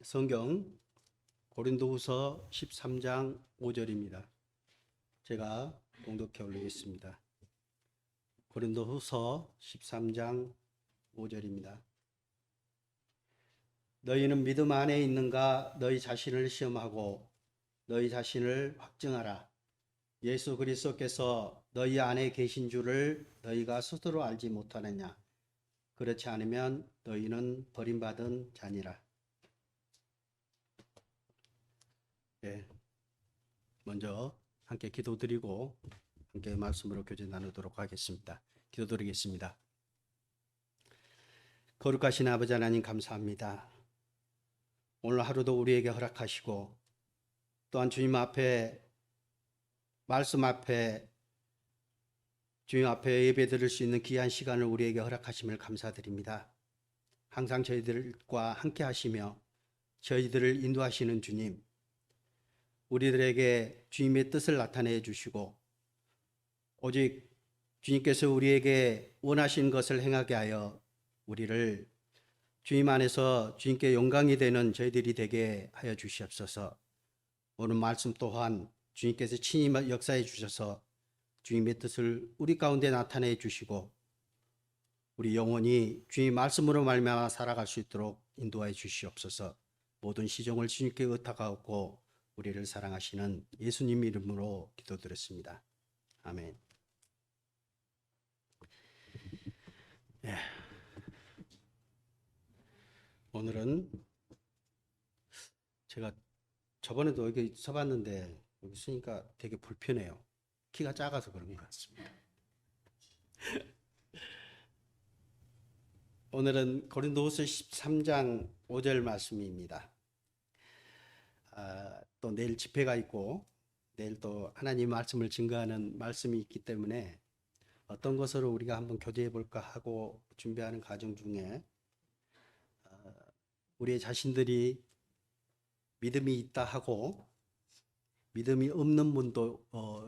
성경 고린도후서 13장 5절입니다. 제가 봉독해 올리겠습니다. 고린도후서 13장 5절입니다. 너희는 믿음 안에 있는가? 너희 자신을 시험하고 너희 자신을 확증하라. 예수 그리스도께서 너희 안에 계신 줄을 너희가 스스로 알지 못하느냐? 그렇지 않으면 너희는 버림받은 자니라. 먼저 함께 기도드리고 함께 말씀으로 교제 나누도록 하겠습니다. 기도드리겠습니다. 거룩하신 아버지 하나님 감사합니다. 오늘 하루도 우리에게 허락하시고 또한 주님 앞에 말씀 앞에 주님 앞에 예배 드릴 수 있는 귀한 시간을 우리에게 허락하심을 감사드립니다. 항상 저희들과 함께 하시며 저희들을 인도하시는 주님, 우리들에게 주님의 뜻을 나타내 주시고 오직 주님께서 우리에게 원하신 것을 행하게 하여 우리를 주님 안에서 주님께 영광이 되는 저희들이 되게 하여 주시옵소서. 오늘 말씀 또한 주님께서 친히 역사해 주셔서 주님의 뜻을 우리 가운데 나타내 주시고 우리 영혼이 주님 말씀으로 말미암아 살아갈 수 있도록 인도하여 주시옵소서. 모든 시종을 주님께 의탁하고 우리를 사랑하시는 예수님 이름으로 기도드렸습니다. 아멘. 오늘은 제가 저번에도 여기 서봤는데 여기 쓰니까 되게 불편해요. 키가 작아서 그런 것 같습니다. 오늘은 고린도후서 13장 5절 말씀입니다. 또 내일 집회가 있고 내일 또 하나님 말씀을 증거하는 말씀이 있기 때문에 어떤 것으로 우리가 한번 교제해 볼까 하고 준비하는 과정 중에 우리의 자신들이 믿음이 있다 하고 믿음이 없는 분도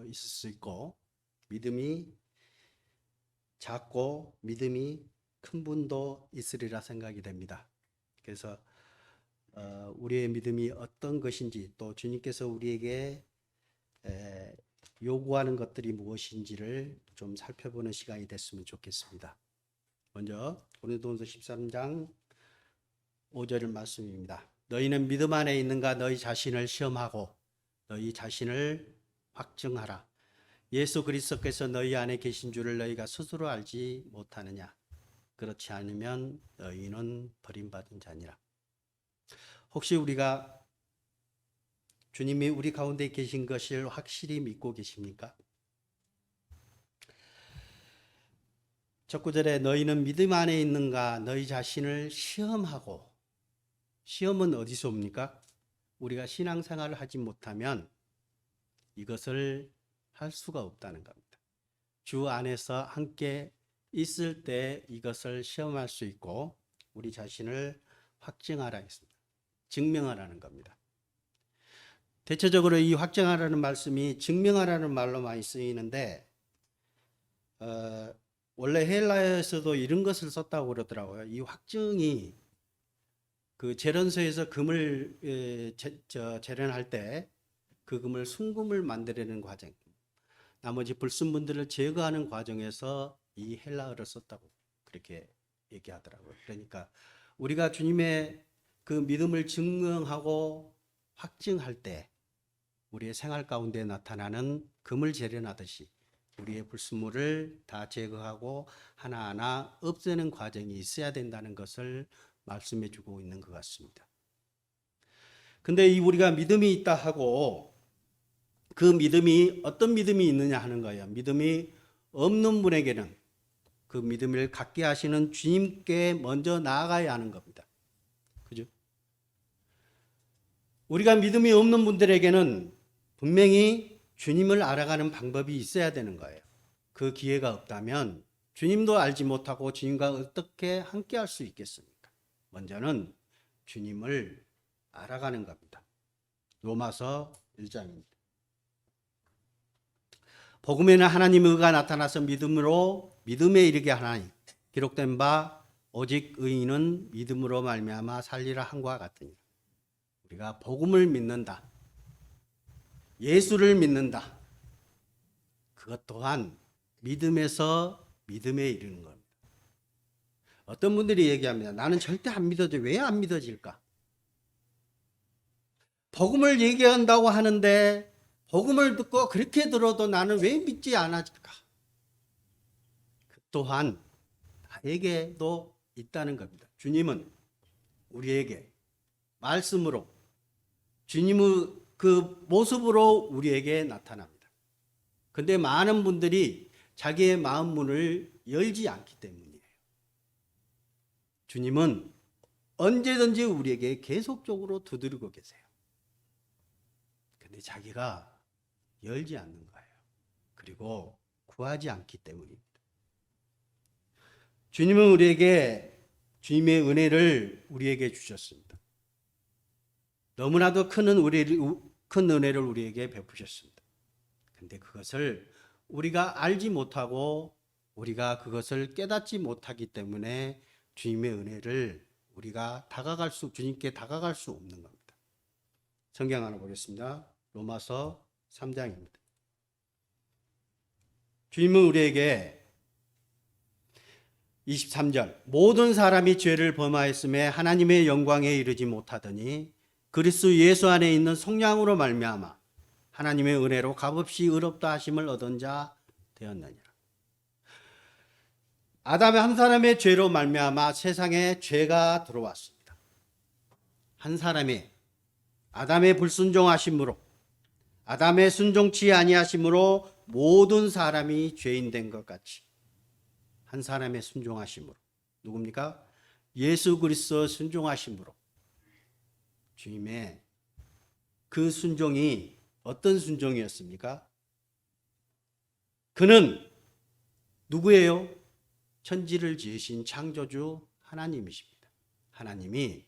있을 수 있고 믿음이 작고 믿음이 큰 분도 있으리라 생각이 됩니다. 그래서 우리의 믿음이 어떤 것인지 또 주님께서 우리에게 요구하는 것들이 무엇인지를 좀 살펴보는 시간이 됐으면 좋겠습니다. 먼저 고린도후서 13장 5절 말씀입니다. 너희는 믿음 안에 있는가? 너희 자신을 시험하고 너희 자신을 확증하라. 예수 그리스도께서 너희 안에 계신 줄을 너희가 스스로 알지 못하느냐? 그렇지 않으면 너희는 버림받은 자니라. 혹시 우리가 주님이 우리 가운데 계신 것을 확실히 믿고 계십니까? 첫 구절에 너희는 믿음 안에 있는가? 너희 자신을 시험하고, 시험은 어디서 옵니까? 우리가 신앙생활을 하지 못하면 이것을 할 수가 없다는 겁니다. 주 안에서 함께 있을 때 이것을 시험할 수 있고 우리 자신을 확증하라 했습니다. 증명하라는 겁니다. 대체적으로 이 확증하라는 말씀이 증명하라는 말로 많이 쓰이는데 원래 헬라어에서도 이런 것을 썼다고 그러더라고요. 이 확증이 그 재련소에서 금을 재련할 때 그 금을 순금을 만들어내는 과정, 나머지 불순물들을 제거하는 과정에서 이 헬라어를 썼다고 그렇게 얘기하더라고요. 그러니까 우리가 주님의 그 믿음을 증명하고 확증할 때 우리의 생활 가운데 나타나는 금을 재련하듯이 우리의 불순물을 다 제거하고 하나하나 없애는 과정이 있어야 된다는 것을 말씀해 주고 있는 것 같습니다. 근데 이 우리가 믿음이 있다 하고 그 믿음이 어떤 믿음이 있느냐 하는 거예요. 믿음이 없는 분에게는 그 믿음을 갖게 하시는 주님께 먼저 나아가야 하는 겁니다. 그죠? 우리가 믿음이 없는 분들에게는 분명히 주님을 알아가는 방법이 있어야 되는 거예요. 그 기회가 없다면 주님도 알지 못하고 주님과 어떻게 함께 할 수 있겠습니까? 먼저는 주님을 알아가는 겁니다. 로마서 1장입니다. 복음에는 하나님의 의가 나타나서 믿음에 이르게 하나니 기록된 바 오직 의인은 믿음으로 말미암아 살리라 한과 같으니 우리가 복음을 믿는다. 예수를 믿는다. 그것 또한 믿음에서 믿음에 이르는 겁니다. 어떤 분들이 얘기합니다. 나는 절대 안 믿어져. 왜 안 믿어질까? 복음을 얘기한다고 하는데 복음을 듣고 그렇게 들어도 나는 왜 믿지 않아질까? 그 또한 나에게도 있다는 겁니다. 주님은 우리에게 말씀으로 주님의 그 모습으로 우리에게 나타납니다. 근데 많은 분들이 자기의 마음 문을 열지 않기 때문이에요. 주님은 언제든지 우리에게 계속적으로 두드리고 계세요. 근데 자기가 열지 않는 거예요. 그리고 구하지 않기 때문입니다. 주님은 우리에게 주님의 은혜를 우리에게 주셨습니다. 너무나도 큰 은혜를 우리에게 베푸셨습니다. 근데 그것을 우리가 알지 못하고 우리가 그것을 깨닫지 못하기 때문에 주님의 은혜를 우리가 주님께 다가갈 수 없는 겁니다. 성경 하나 보겠습니다. 로마서 3장입니다. 주님은 우리에게 23절 모든 사람이 죄를 범하였음에 하나님의 영광에 이르지 못하더니 그리스도 예수 안에 있는 성령으로 말미암아 하나님의 은혜로 값없이 의롭다 하심을 얻은 자 되었느니라. 아담의 한 사람의 죄로 말미암아 세상에 죄가 들어왔습니다. 한 사람의 아담의 불순종하심으로 아담의 순종치 아니하심으로 모든 사람이 죄인 된 것 같이 한 사람의 순종하심으로 누굽니까? 예수 그리스도 순종하심으로 주님의 그 순종이 어떤 순종이었습니까? 그는 누구예요? 천지를 지으신 창조주 하나님이십니다. 하나님이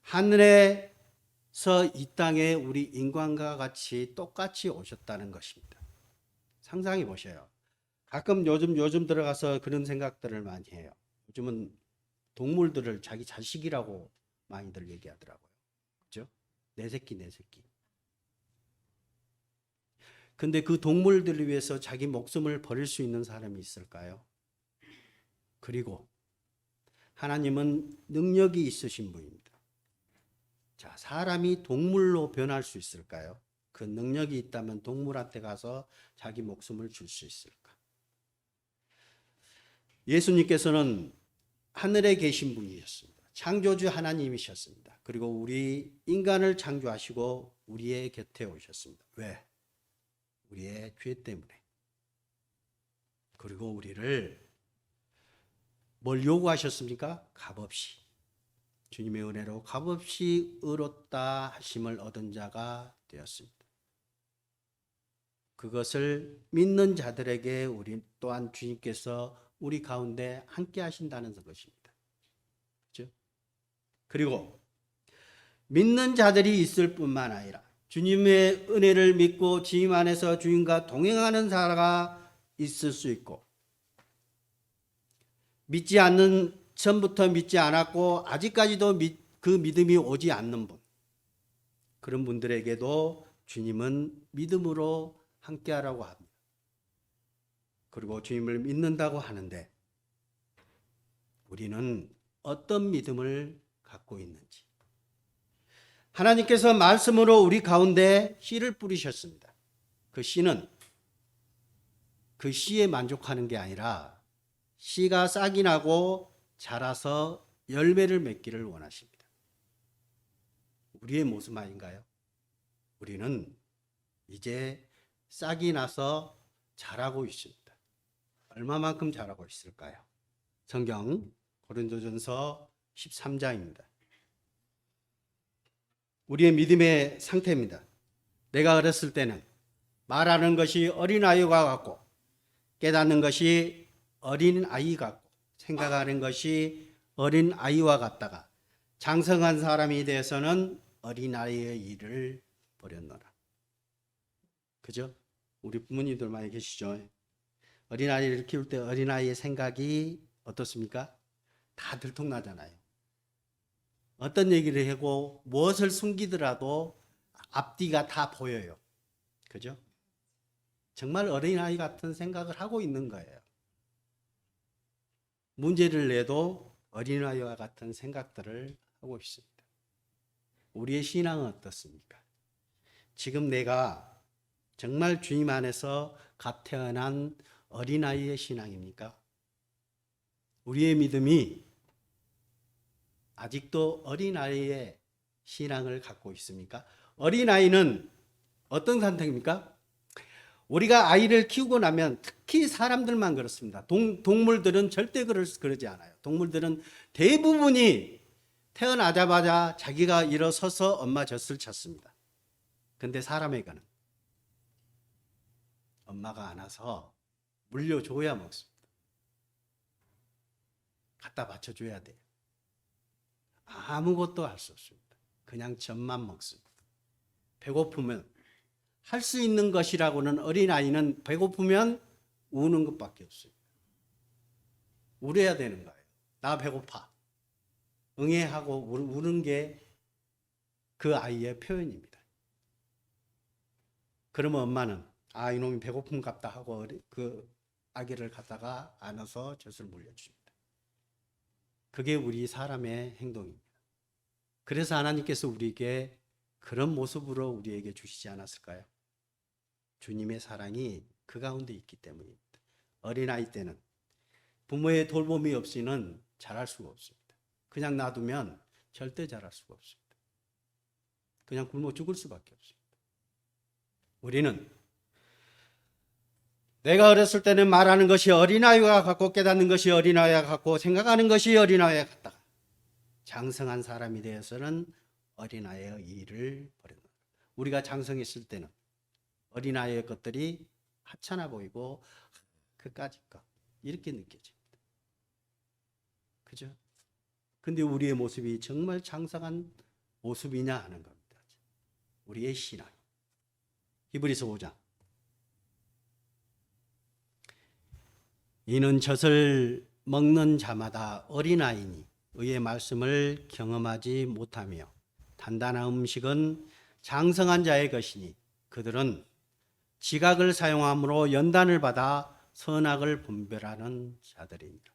하늘에서 이 땅에 우리 인간과 같이 똑같이 오셨다는 것입니다. 상상해 보셔요. 가끔 요즘 들어가서 그런 생각들을 많이 해요. 요즘은 동물들을 자기 자식이라고 많이들 얘기하더라고요. 그렇죠? 내 새끼 내 새끼. 근데 그 동물들을 위해서 자기 목숨을 버릴 수 있는 사람이 있을까요? 그리고 하나님은 능력이 있으신 분입니다. 자, 사람이 동물로 변할 수 있을까요? 그 능력이 있다면 동물한테 가서 자기 목숨을 줄 수 있을까? 예수님께서는 하늘에 계신 분이셨습니다. 창조주 하나님이셨습니다. 그리고 우리 인간을 창조하시고 우리의 곁에 오셨습니다. 왜? 우리의 죄 때문에. 그리고 우리를 뭘 요구하셨습니까? 값없이. 주님의 은혜로 값없이 의롭다 하심을 얻은 자가 되었습니다. 그것을 믿는 자들에게 우리 또한 주님께서 우리 가운데 함께 하신다는 것입니다. 그렇죠? 그리고 믿는 자들이 있을 뿐만 아니라 주님의 은혜를 믿고 주님 안에서 주님과 동행하는 자가 있을 수 있고 믿지 않는 전부터 믿지 않았고 아직까지도 그 믿음이 오지 않는 분 그런 분들에게도 주님은 믿음으로 함께하라고 합니다. 그리고 주님을 믿는다고 하는데 우리는 어떤 믿음을 갖고 있는지 하나님께서 말씀으로 우리 가운데 씨를 뿌리셨습니다. 그 씨는 그 씨에 만족하는 게 아니라 씨가 싹이 나고 자라서 열매를 맺기를 원하십니다. 우리의 모습 아닌가요? 우리는 이제 싹이 나서 자라고 있습니다. 얼마만큼 자라고 있을까요? 성경 고린도전서 13장입니다. 우리의 믿음의 상태입니다. 내가 어렸을 때는 말하는 것이 어린아이와 같고 깨닫는 것이 어린아이 같고 생각하는 것이 어린아이와 같다가 장성한 사람이 되어서는 어린아이의 일을 버렸노라. 그죠? 우리 부모님들 많이 계시죠? 어린아이를 키울 때 어린아이의 생각이 어떻습니까? 다 들통나잖아요. 어떤 얘기를 하고 무엇을 숨기더라도 앞뒤가 다 보여요. 그죠? 정말 어린아이 같은 생각을 하고 있는 거예요. 문제를 내도 어린아이와 같은 생각들을 하고 있습니다. 우리의 신앙은 어떻습니까? 지금 내가 정말 주님 안에서 갓 태어난 어린아이의 신앙입니까? 우리의 믿음이 아직도 어린아이의 신앙을 갖고 있습니까? 어린아이는 어떤 상태입니까? 우리가 아이를 키우고 나면 특히 사람들만 그렇습니다. 동물들은 절대 그러지 않아요. 동물들은 대부분이 태어나자마자 자기가 일어서서 엄마 젖을 찾습니다. 근데 사람에게는 엄마가 안아서 물려줘야 먹습니다. 갖다 받쳐줘야 돼요. 아무것도 할 수 없습니다. 그냥 젖만 먹습니다. 배고프면 할 수 있는 것이라고는 어린아이는 배고프면 우는 것밖에 없어요. 울어야 되는 거예요. 나 배고파. 응애하고 우는 게 그 아이의 표현입니다. 그러면 엄마는 아 이놈이 배고픔 같다 하고 그 아기를 갖다가 안아서 젖을 물려줍니다. 그게 우리 사람의 행동입니다. 그래서 하나님께서 우리에게 그런 모습으로 우리에게 주시지 않았을까요? 주님의 사랑이 그 가운데 있기 때문입니다. 어린아이 때는 부모의 돌봄이 없이는 자랄 수가 없습니다. 그냥 놔두면 절대 자랄 수가 없습니다. 그냥 굶어 죽을 수밖에 없습니다. 우리는 내가 어렸을 때는 말하는 것이 어린아이와 같고 깨닫는 것이 어린아이와 같고 생각하는 것이 어린아이와 같다. 장성한 사람이 되어서는 어린아이의 일을 버린다. 우리가 장성했을 때는 어린아이의 것들이 하찮아 보이고 그까짓 것 이렇게 느껴집니다. 그죠? 근데 우리의 모습이 정말 장성한 모습이냐 하는 겁니다. 우리의 신앙. 히브리서 5장. 이는 젖을 먹는 자마다 어린아이니 의의 말씀을 경험하지 못하며 단단한 음식은 장성한 자의 것이니 그들은 지각을 사용함으로 연단을 받아 선악을 분별하는 자들입니다.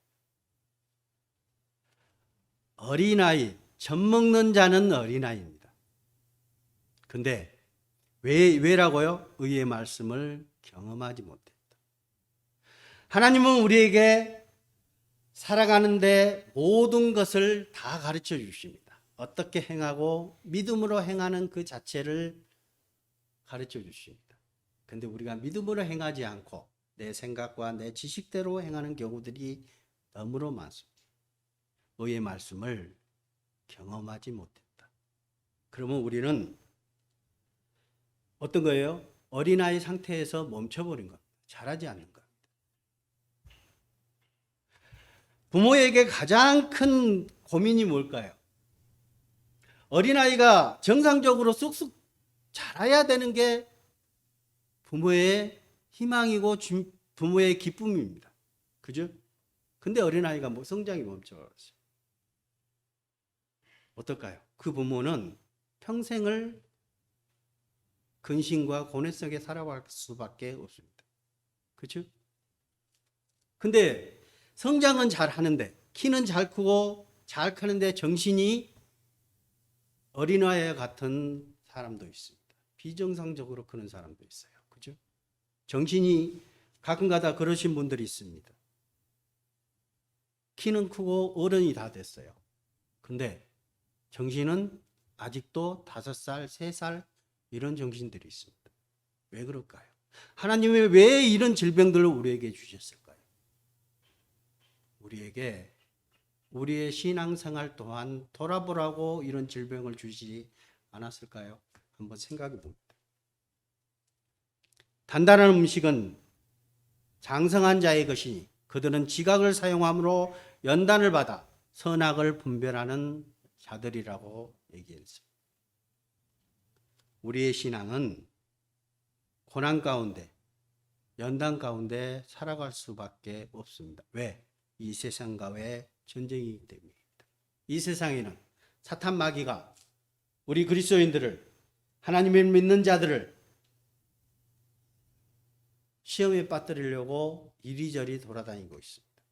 어린아이, 젖 먹는 자는 어린아이입니다. 근데 왜라고요? 의의 말씀을 경험하지 못했다. 하나님은 우리에게 살아가는데 모든 것을 다 가르쳐 주십니다. 어떻게 행하고 믿음으로 행하는 그 자체를 가르쳐 주십니다. 근데 우리가 믿음으로 행하지 않고 내 생각과 내 지식대로 행하는 경우들이 너무나 많습니다. 의의 말씀을 경험하지 못했다. 그러면 우리는 어떤 거예요? 어린아이 상태에서 멈춰버린 겁니다. 자라지 않는 겁니다. 부모에게 가장 큰 고민이 뭘까요? 어린아이가 정상적으로 쑥쑥 자라야 되는 게 부모의 희망이고 부모의 기쁨입니다. 그죠? 근데 어린아이가 성장이 멈춰버렸어요. 어떨까요? 그 부모는 평생을 근심과 고뇌 속에 살아갈 수밖에 없습니다. 그렇죠? 근데 성장은 잘 하는데 키는 잘 크고 잘 크는데 정신이 어린아이와 같은 사람도 있습니다. 비정상적으로 크는 사람도 있어요. 그죠? 정신이 가끔가다 그러신 분들이 있습니다. 키는 크고 어른이 다 됐어요. 근데 정신은 아직도 5살, 3살 이런 정신들이 있습니다. 왜 그럴까요? 하나님이 왜 이런 질병들을 우리에게 주셨을까요? 우리에게 우리의 신앙생활 또한 돌아보라고 이런 질병을 주시지 않았을까요? 한번 생각해 봅니다. 단단한 음식은 장성한 자의 것이니 그들은 지각을 사용함으로 연단을 받아 선악을 분별하는 자들이라고 얘기했습니다. 우리의 신앙은 고난 가운데, 연단 가운데 살아갈 수밖에 없습니다. 왜? 이 세상과의 전쟁이기 때문입니다. 이 세상에는 사탄 마귀가 우리 그리스도인들을, 하나님을 믿는 자들을 시험에 빠뜨리려고 이리저리 돌아다니고 있습니다.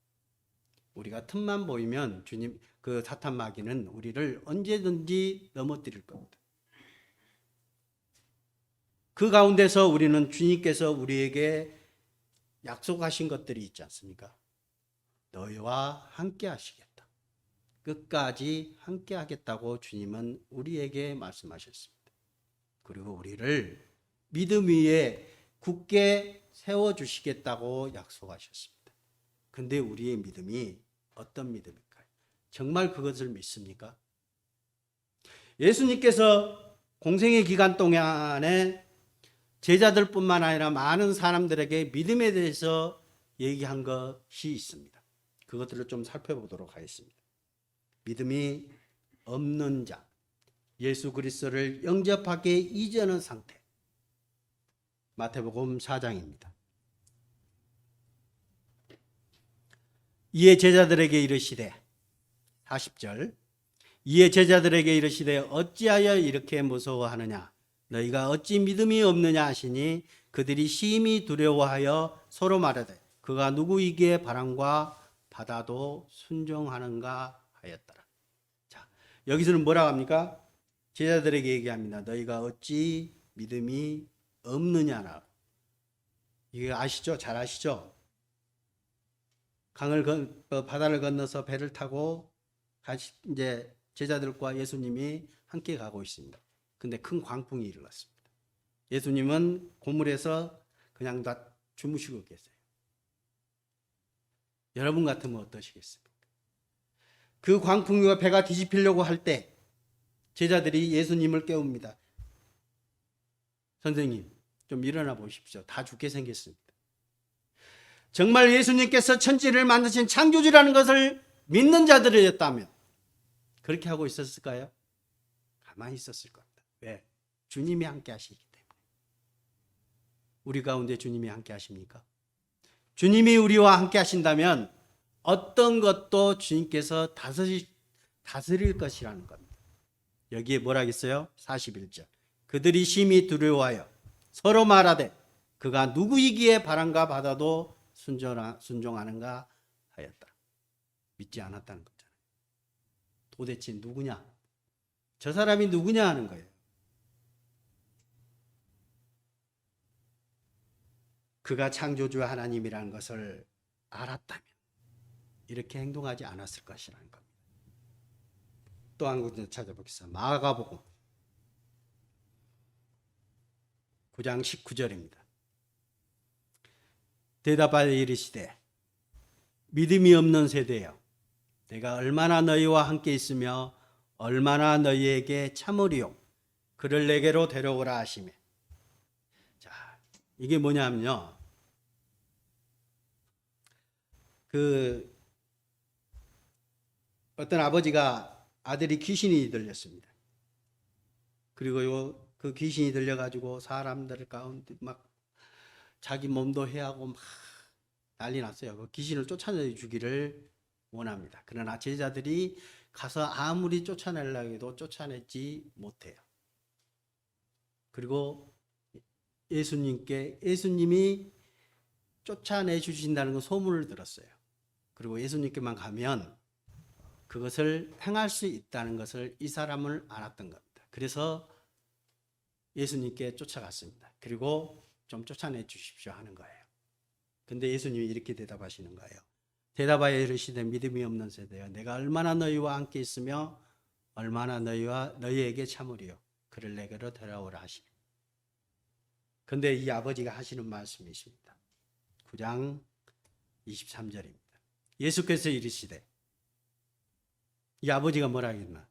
우리가 틈만 보이면 주님, 그 사탄 마귀는 우리를 언제든지 넘어뜨릴 겁니다. 그 가운데서 우리는 주님께서 우리에게 약속하신 것들이 있지 않습니까? 너희와 함께 하시겠다. 끝까지 함께 하겠다고 주님은 우리에게 말씀하셨습니다. 그리고 우리를 믿음 위에 굳게 세워주시겠다고 약속하셨습니다. 근데 우리의 믿음이 어떤 믿음일까요? 정말 그것을 믿습니까? 예수님께서 공생의 기간 동안에 제자들뿐만 아니라 많은 사람들에게 믿음에 대해서 얘기한 것이 있습니다. 그것들을 좀 살펴보도록 하겠습니다. 믿음이 없는 자, 예수 그리스도를 영접하기 이전의 상태. 마태복음 4장입니다. 이에 제자들에게 이르시되, 40절, 이에 제자들에게 이르시되 어찌하여 이렇게 무서워하느냐? 너희가 어찌 믿음이 없느냐 하시니 그들이 심히 두려워하여 서로 말하되 그가 누구이기에 바람과 바다도 순종하는가 하였더라. 자, 여기서는 뭐라고 합니까? 제자들에게 얘기합니다. 너희가 어찌 믿음이 없느냐라. 이게 아시죠? 잘 아시죠? 바다를 건너서 배를 타고 이제 제자들과 예수님이 함께 가고 있습니다. 근데 큰 광풍이 일어났습니다. 예수님은 고물에서 그냥 다 주무시고 계세요. 여러분 같으면 어떠시겠습니까? 그 광풍과 배가 뒤집히려고 할 때 제자들이 예수님을 깨웁니다. 선생님, 좀 일어나 보십시오. 다 죽게 생겼습니다. 정말 예수님께서 천지를 만드신 창조주라는 것을 믿는 자들이었다면 그렇게 하고 있었을까요? 가만히 있었을 겁니다. 왜? 주님이 함께 하시기 때문에. 우리 가운데 주님이 함께 하십니까? 주님이 우리와 함께 하신다면 어떤 것도 주님께서 다스릴 것이라는 겁니다. 여기에 뭐라 하겠어요? 41절. 그들이 심히 두려워하여 서로 말하되 그가 누구이기에 바람과 바다도 순종하는가 하였다. 믿지 않았다는 거잖아요. 도대체 누구냐? 저 사람이 누구냐 하는 거예요. 그가 창조주 하나님이라는 것을 알았다면 이렇게 행동하지 않았을 것이라는 겁니다. 또 한 군데 찾아보겠습니다. 마가복음 9장 19절입니다. 대답하여 이르시되 믿음이 없는 세대여 내가 얼마나 너희와 함께 있으며 얼마나 너희에게 참으리요 그를 내게로 데려오라 하시며. 자, 이게 뭐냐면요, 어떤 아버지가 아들이 귀신이 들렸습니다. 그리고 그 귀신이 들려가지고 사람들 가운데 막 자기 몸도 해하고 막 난리 났어요. 그 귀신을 쫓아내 주기를 원합니다. 그러나 제자들이 가서 아무리 쫓아내려고 해도 쫓아내지 못해요. 그리고 예수님이 쫓아내 주신다는 건 소문을 들었어요. 그리고 예수님께만 가면 그것을 행할 수 있다는 것을 이 사람을 알았던 겁니다. 그래서 예수님께 쫓아갔습니다. 그리고 좀 쫓아내 주십시오 하는 거예요. 근데 예수님이 이렇게 대답하시는 거예요. 대답하여 이르시되 믿음이 없는 세대여 내가 얼마나 너희와 함께 있으며 얼마나 너희에게 참으리요 그를 내게로 데려오라 하시니. 근데 이 아버지가 하시는 말씀이 있습니다. 9장 23절입니다. 예수께서 이르시되, 이 아버지가 뭐라 하겠나?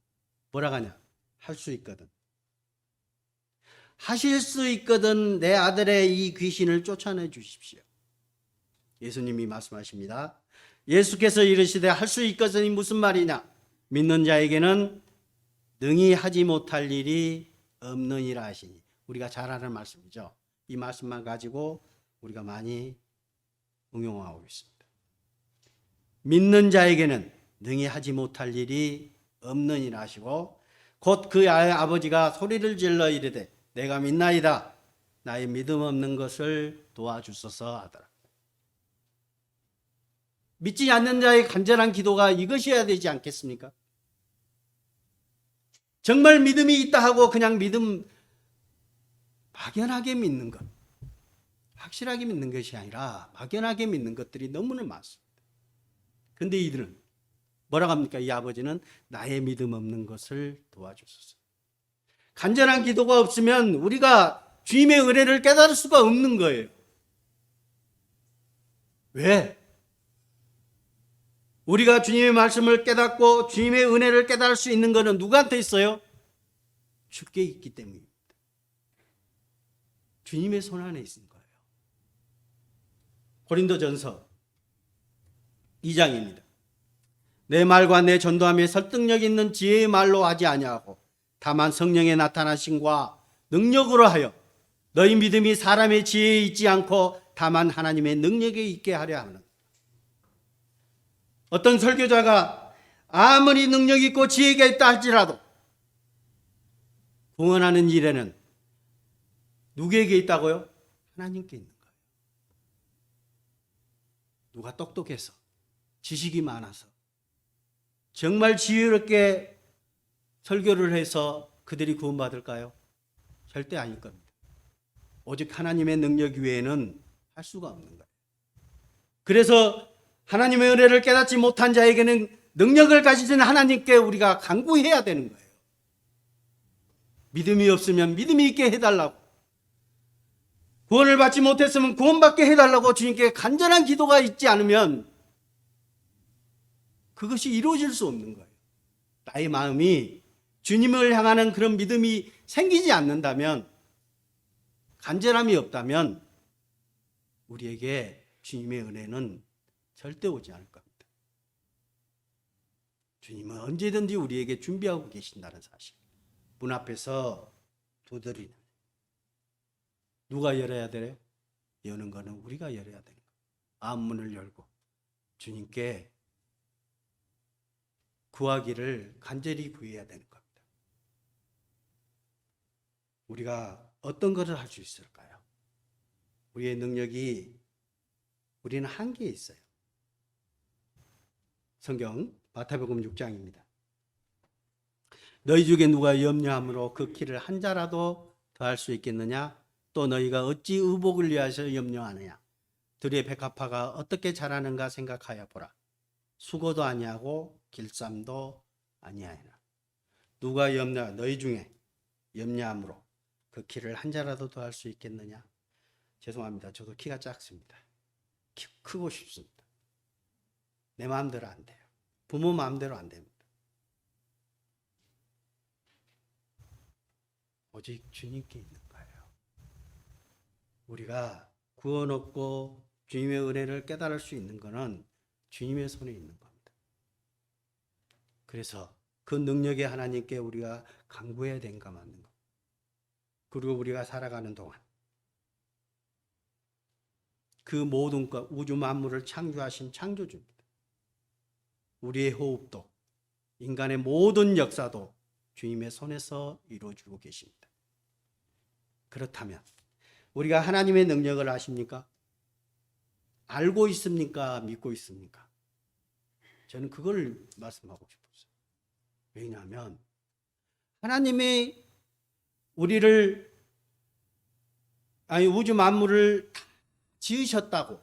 뭐라 하냐? 할 수 있거든. 하실 수 있거든 내 아들의 이 귀신을 쫓아내 주십시오. 예수님이 말씀하십니다. 예수께서 이르시되 할 수 있거든이 무슨 말이냐? 믿는 자에게는 능히 하지 못할 일이 없느니라 하시니. 우리가 잘 아는 말씀이죠. 이 말씀만 가지고 우리가 많이 응용하고 있습니다. 믿는 자에게는 능히 하지 못할 일이 없느니라 하시고 곧 그 아버지가 소리를 질러 이르되 내가 믿나이다. 나의 믿음 없는 것을 도와주소서 하더라. 믿지 않는 자의 간절한 기도가 이것이어야 되지 않겠습니까? 정말 믿음이 있다 하고 그냥 믿음 막연하게 믿는 것, 확실하게 믿는 것이 아니라 막연하게 믿는 것들이 너무나 많습니다. 근데 이들은 뭐라고 합니까? 이 아버지는 나의 믿음 없는 것을 도와주소서. 간절한 기도가 없으면 우리가 주님의 은혜를 깨달을 수가 없는 거예요. 왜? 우리가 주님의 말씀을 깨닫고 주님의 은혜를 깨달을 수 있는 것은 누구한테 있어요? 주께 있기 때문입니다. 주님의 손 안에 있는 거예요. 고린도전서 2장입니다. 내 말과 내 전도함에 설득력 있는 지혜의 말로 하지 아니하고 다만 성령의 나타나심과 능력으로 하여 너희 믿음이 사람의 지혜에 있지 않고 다만 하나님의 능력에 있게 하려 하는. 어떤 설교자가 아무리 능력 있고 지혜가 있다 할지라도 구원하는 일에는 누구에게 있다고요? 하나님께 있는 거예요. 누가 똑똑해서 지식이 많아서 정말 지혜롭게 설교를 해서 그들이 구원받을까요? 절대 아닐 겁니다. 오직 하나님의 능력 외에는 할 수가 없는 거예요. 그래서 하나님의 은혜를 깨닫지 못한 자에게는 능력을 가지신 하나님께 우리가 간구해야 되는 거예요. 믿음이 없으면 믿음이 있게 해달라고, 구원을 받지 못했으면 구원받게 해달라고 주님께 간절한 기도가 있지 않으면 그것이 이루어질 수 없는 거예요. 나의 마음이 주님을 향하는 그런 믿음이 생기지 않는다면, 간절함이 없다면 우리에게 주님의 은혜는 절대 오지 않을 겁니다. 주님은 언제든지 우리에게 준비하고 계신다는 사실. 문 앞에서 두드리는. 누가 열어야 돼요? 여는 거는 우리가 열어야 되는 거예요. 앞문을 열고 주님께 구하기를 간절히 구해야 되는 겁니다. 우리가 어떤 것을 할 수 있을까요? 우리의 능력이, 우리는 한계에 있어요. 성경 마태복음 6장입니다. 너희 중에 누가 염려함으로 그 키를 한 자라도 더할 수 있겠느냐? 또 너희가 어찌 의복을 위하여 염려하느냐? 들의 백합화가 어떻게 자라는가 생각하여 보라. 수고도 아니하고 길쌈도 아니하니라. 누가 너희 중에 염려함으로 그 키를 한 자라도 더할 수 있겠느냐? 죄송합니다. 저도 키가 작습니다. 키 크고 싶습니다. 내 마음대로 안 돼요. 부모 마음대로 안 됩니다. 오직 주님께 있는 거예요. 우리가 구원 얻고 주님의 은혜를 깨달을 수 있는 것은 주님의 손에 있는 겁니다. 그래서 그 능력의 하나님께 우리가 간구해야 된가 맞는 겁니다. 그리고 우리가 살아가는 동안 그 모든 것, 우주 만물을 창조하신 창조주입니다. 우리의 호흡도, 인간의 모든 역사도 주님의 손에서 이루어지고 계십니다. 그렇다면 우리가 하나님의 능력을 아십니까? 알고 있습니까? 믿고 있습니까? 저는 그걸 말씀하고 싶었어요. 왜냐하면 하나님이 우리를, 우주 만물을 지으셨다고,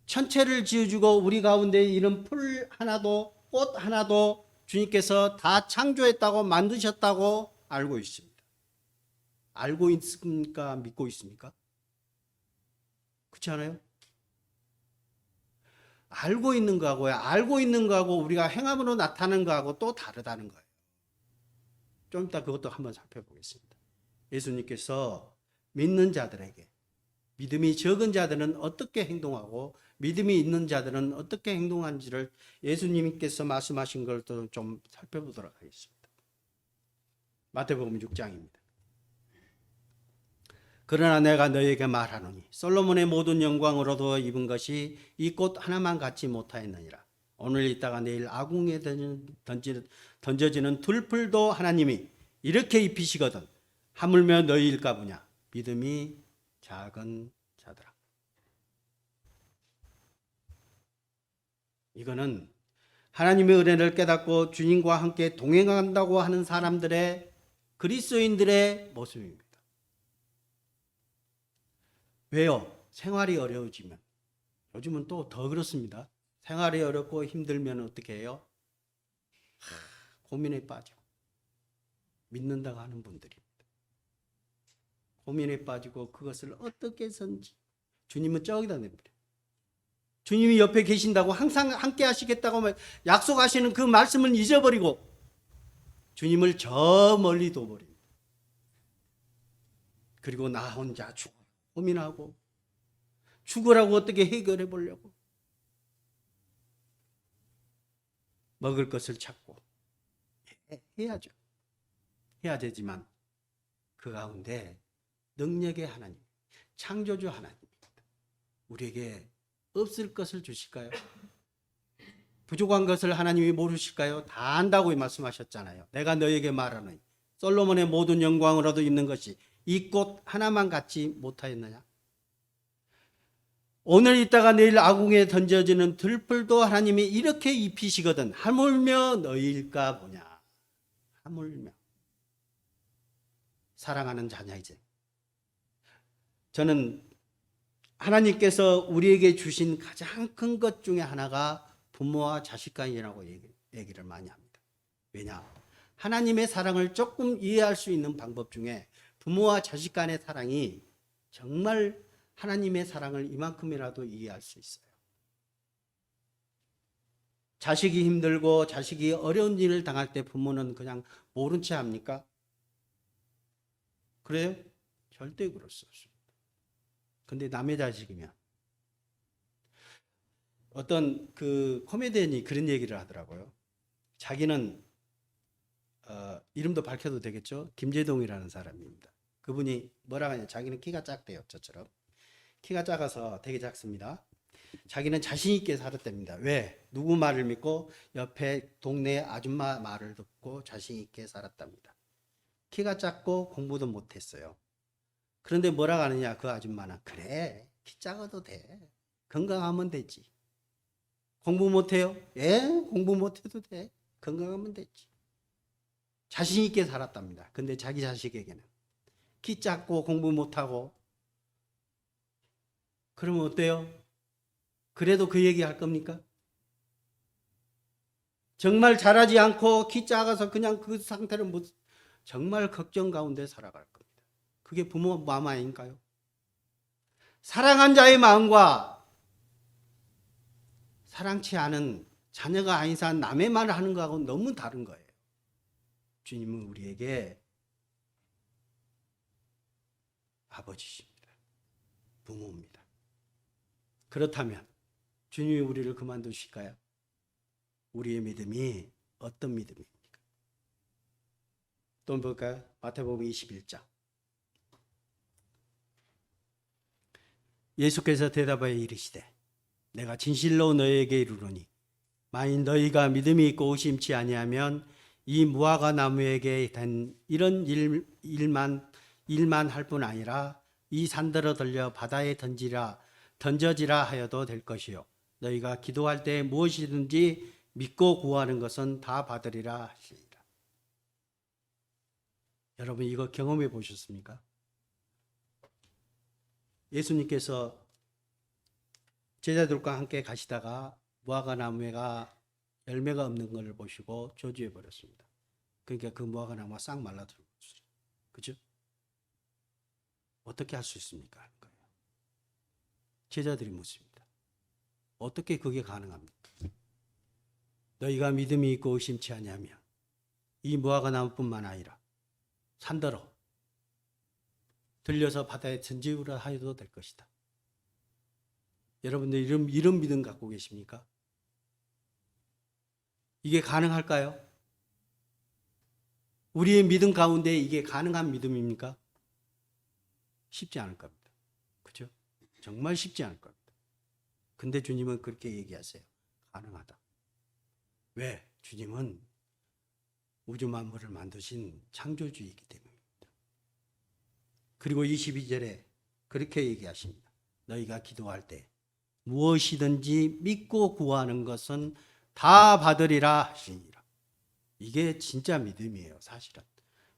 천체를 지어주고 우리 가운데 이런 풀 하나도 꽃 하나도 주님께서 다 창조했다고, 만드셨다고 알고 있습니다. 알고 있습니까? 믿고 있습니까? 그렇지 않아요? 알고 있는 거하고요, 알고 있는 거하고 우리가 행함으로 나타나는 거하고 또 다르다는 거예요. 좀 이따 그것도 한번 살펴보겠습니다. 예수님께서 믿는 자들에게, 믿음이 적은 자들은 어떻게 행동하고 믿음이 있는 자들은 어떻게 행동하는지를 예수님께서 말씀하신 걸 좀 살펴보도록 하겠습니다. 마태복음 6장입니다. 그러나 내가 너희에게 말하노니 솔로몬의 모든 영광으로도 입은 것이 이 꽃 하나만 갖지 못하였느니라. 오늘 있다가 내일 아궁에 던져지는 들풀도 하나님이 이렇게 입히시거든 하물며 너희일까 보냐. 믿음이 작은 자들아. 이거는 하나님의 은혜를 깨닫고 주님과 함께 동행한다고 하는 사람들의, 그리스도인들의 모습입니다. 왜요? 생활이 어려워지면. 요즘은 또 더 그렇습니다. 생활이 어렵고 힘들면 어떻게 해요? 고민에 빠져. 믿는다고 하는 분들입니다. 고민에 빠지고 그것을 어떻게 해서든지 주님은 저기다 내버려. 주님이 옆에 계신다고 항상 함께 하시겠다고 약속하시는 그 말씀을 잊어버리고 주님을 저 멀리 둬버립니다. 그리고 나 혼자 고민하고 죽으라고 어떻게 해결해 보려고 먹을 것을 찾고 해야죠. 해야 되지만 그 가운데 능력의 하나님, 창조주 하나님입니다. 우리에게 없을 것을 주실까요? 부족한 것을 하나님이 모르실까요? 다 안다고 말씀하셨잖아요. 내가 너에게 말하노니 솔로몬의 모든 영광을 얻어 입는 것이 이 꽃 하나만 갖지 못하였느냐? 오늘 있다가 내일 아궁에 던져지는 들풀도 하나님이 이렇게 입히시거든 하물며 너희일까 보냐. 하물며. 사랑하는 자녀이제, 저는 하나님께서 우리에게 주신 가장 큰 것 중에 하나가 부모와 자식 간이라고 얘기를 많이 합니다. 왜냐? 하나님의 사랑을 조금 이해할 수 있는 방법 중에 부모와 자식 간의 사랑이 정말 하나님의 사랑을 이만큼이라도 이해할 수 있어요. 자식이 힘들고 자식이 어려운 일을 당할 때 부모는 그냥 모른 채 합니까? 그래요? 절대 그럴 수 없습니다. 근데 남의 자식이면, 어떤 그 코미디언이 그런 얘기를 하더라고요. 자기는 이름도 밝혀도 되겠죠? 김재동이라는 사람입니다. 그분이 뭐라고 하냐, 자기는 키가 작대요. 저처럼 키가 작아서 되게 작습니다. 자기는 자신 있게 살았답니다. 왜? 누구 말을 믿고? 옆에 동네 아줌마 말을 듣고 자신 있게 살았답니다. 키가 작고 공부도 못했어요. 그런데 뭐라고 하느냐, 그 아줌마는. 그래, 키 작아도 돼. 건강하면 되지. 공부 못해요? 예, 공부 못해도 돼. 건강하면 되지. 자신 있게 살았답니다. 근데 자기 자식에게는 키 작고 공부 못하고, 그러면 어때요? 그래도 그 얘기 할 겁니까? 정말 잘하지 않고 키 작아서 그냥 그 상태를 정말 걱정 가운데 살아갈 겁니다. 그게 부모 마음 아닌가요? 사랑한 자의 마음과 사랑치 않은 자녀가 아닌 사람 남의 말을 하는 거하고 너무 다른 거예요. 주님은 우리에게 아버지십니다. 부모입니다. 그렇다면 주님이 우리를 그만두실까요? 우리의 믿음이 어떤 믿음입니까? 또 볼까요? 마태복음 21장. 예수께서 대답하여 이르시되 내가 진실로 너희에게 이르노니 만일 너희가 믿음이 있고 의심치 아니하면 이 무화과 나무에게 된 이런 일만 할 뿐 아니라 이 산들어 들려 바다에 던져지라 하여도 될 것이요 너희가 기도할 때 무엇이든지 믿고 구하는 것은 다 받으리라 하시리라. 여러분, 이거 경험해 보셨습니까? 예수님께서 제자들과 함께 가시다가 무화과 나무가 열매가 없는 것을 보시고 저주해 버렸습니다. 그러니까 그 무화과 나무가 싹 말라들었어요. 그죠? 어떻게 할 수 있습니까? 하는 거예요. 제자들이 묻습니다. 어떻게 그게 가능합니까? 너희가 믿음이 있고 의심치 아니하면 이 무화과 나무뿐만 아니라 산더러 들려서 바다에 던지우라 하여도 될 것이다. 여러분들 이런 믿음 갖고 계십니까? 이게 가능할까요? 우리의 믿음 가운데 이게 가능한 믿음입니까? 쉽지 않을 겁니다. 그죠? 정말 쉽지 않을 겁니다. 근데 주님은 그렇게 얘기하세요. 가능하다. 왜? 주님은 우주 만물을 만드신 창조주이기 때문입니다. 그리고 22절에 그렇게 얘기하십니다. 너희가 기도할 때 무엇이든지 믿고 구하는 것은 다 받으리라 하시니라. 이게 진짜 믿음이에요, 사실은.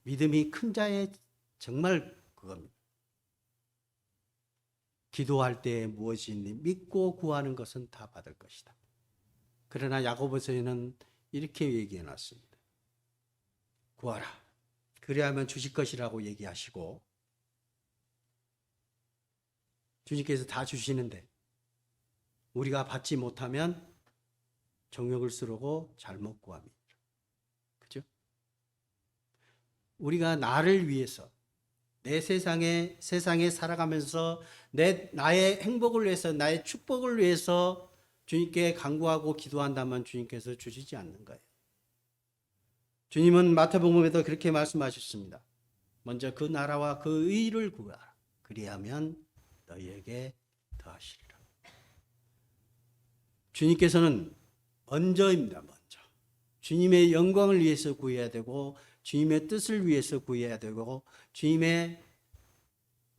믿음이 큰 자의 정말 그겁니다. 기도할 때 무엇이든지 믿고 구하는 것은 다 받을 것이다. 그러나 야고보서에는 이렇게 얘기해 놨습니다. 구하라. 그래야만 주실 것이라고 얘기하시고, 주님께서 다 주시는데 우리가 받지 못하면 정욕을 쓰르고 잘못 구합니다. 그죠? 우리가 나를 위해서, 내 세상에 살아가면서 나의 행복을 위해서, 나의 축복을 위해서 주님께 간구하고 기도한다면 주님께서 주시지 않는 거예요. 주님은 마태복음에도 그렇게 말씀하셨습니다. 먼저 그 나라와 그 의를 구하라. 그리하면 너희에게 더하시리라. 주님께서는 먼저입니다. 먼저. 주님의 영광을 위해서 구해야 되고, 주님의 뜻을 위해서 구해야 되고, 주님의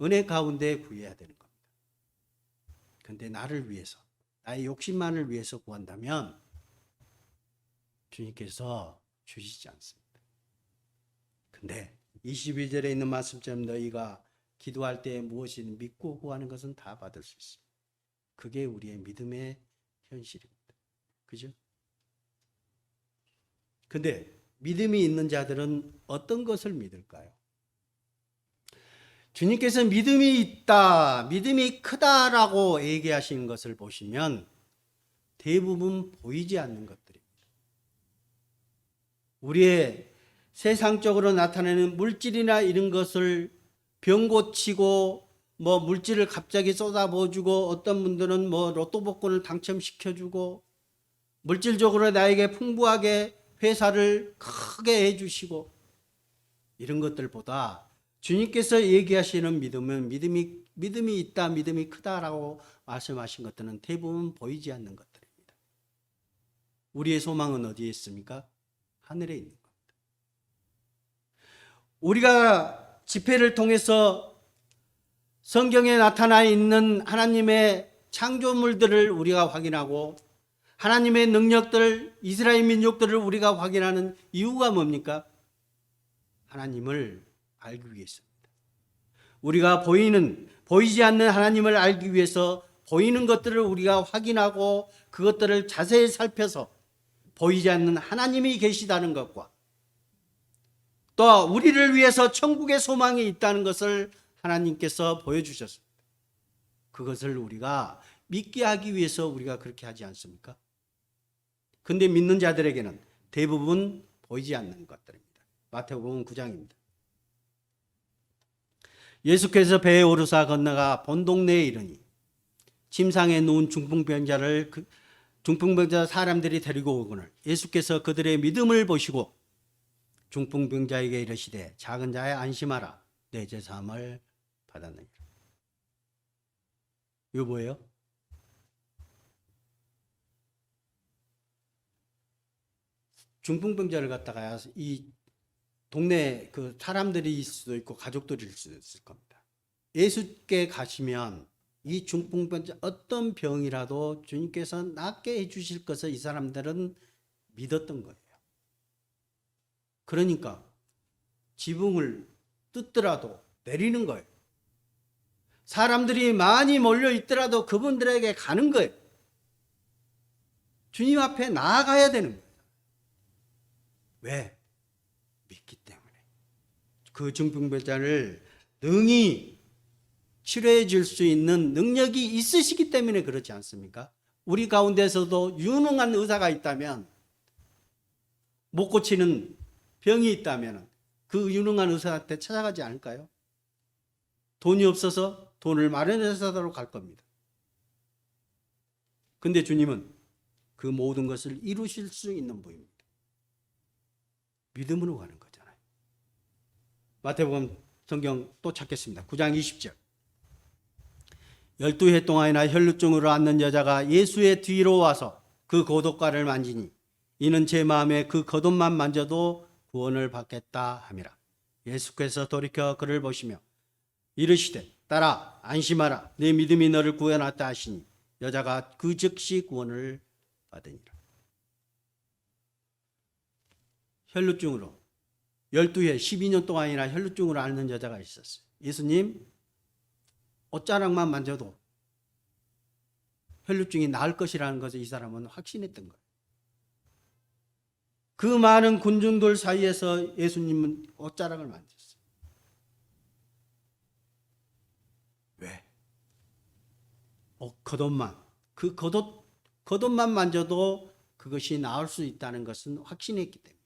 은혜 가운데 구해야 되는 겁니다. 그런데 나를 위해서, 나의 욕심만을 위해서 구한다면 주님께서 주시지 않습니다. 근데 22절에 있는 말씀처럼 너희가 기도할 때 무엇이든 믿고 구하는 것은 다 받을 수 있습니다. 그게 우리의 믿음의 현실입니다. 그죠? 근데 믿음이 있는 자들은 어떤 것을 믿을까요? 주님께서 믿음이 있다, 믿음이 크다라고 얘기하시는 것을 보시면 대부분 보이지 않는 것들입니다. 우리의 세상적으로 나타내는 물질이나 이런 것을 병 고치고 물질을 갑자기 쏟아부어주고, 어떤 분들은 로또 복권을 당첨시켜주고, 물질적으로 나에게 풍부하게 회사를 크게 해주시고, 이런 것들보다 주님께서 얘기하시는 믿음은 믿음이 있다, 믿음이 크다라고 말씀하신 것들은 대부분 보이지 않는 것들입니다. 우리의 소망은 어디에 있습니까? 하늘에 있는 겁니다. 우리가 집회를 통해서 성경에 나타나 있는 하나님의 창조물들을 우리가 확인하고, 하나님의 능력들, 이스라엘 민족들을 우리가 확인하는 이유가 뭡니까? 하나님을 알기 위해서입니다. 우리가 보이지 않는 하나님을 알기 위해서 보이는 것들을 우리가 확인하고 그것들을 자세히 살펴서 보이지 않는 하나님이 계시다는 것과, 또 우리를 위해서 천국의 소망이 있다는 것을 하나님께서 보여주셨습니다. 그것을 우리가 믿게 하기 위해서 우리가 그렇게 하지 않습니까? 근데 믿는 자들에게는 대부분 보이지 않는 것들입니다. 마태복음 9장입니다. 예수께서 배에 오르사 건너가 본 동네에 이르니 침상에 누운 중풍병자 사람들이 데리고 오거늘 예수께서 그들의 믿음을 보시고 중풍병자에게 이르시되 작은 자야 안심하라, 내 죄사함을 받았느니라. 이거 뭐예요? 중풍병자를 갖다가 이 동네 그 사람들일 수도 있고 가족들일 수도 있을 겁니다. 예수께 가시면 이 중풍병자 어떤 병이라도 주님께서 낫게 해주실 것을 이 사람들은 믿었던 거예요. 그러니까 지붕을 뜯더라도 내리는 거예요. 사람들이 많이 몰려 있더라도 그분들에게 가는 거예요. 주님 앞에 나아가야 되는 거예요. 왜? 믿기 때문에. 그 중풍병자를 능히 치료해 줄 수 있는 능력이 있으시기 때문에 그렇지 않습니까? 우리 가운데서도 유능한 의사가 있다면, 못 고치는 병이 있다면 그 유능한 의사한테 찾아가지 않을까요? 돈이 없어서 돈을 마련해서라도 갈 겁니다. 근데 주님은 그 모든 것을 이루실 수 있는 분입니다. 믿음으로 가는 거잖아요. 마태복음 성경 또 찾겠습니다. 9장 20절. 12해 동안이나 혈루증으로 앓는 여자가 예수의 뒤로 와서 그 고독가를 만지니 이는 제 마음에 그 겉옷만 만져도 구원을 받겠다 함이라. 예수께서 돌이켜 그를 보시며 이르시되 딸아 안심하라 내 믿음이 너를 구원하였다 하시니 여자가 그 즉시 구원을 받으니라. 혈루증으로 12해 12년 동안이나 혈루증으로 앓는 여자가 있었어요. 예수님 옷자락만 만져도 혈루증이 나을 것이라는 것을 이 사람은 확신했던 거예요. 그 많은 군중들 사이에서 예수님은 옷자락을 만졌어요. 왜? 겉옷만. 그 겉옷만 만져도 그것이 나을 수 있다는 것은 확신했기 때문에.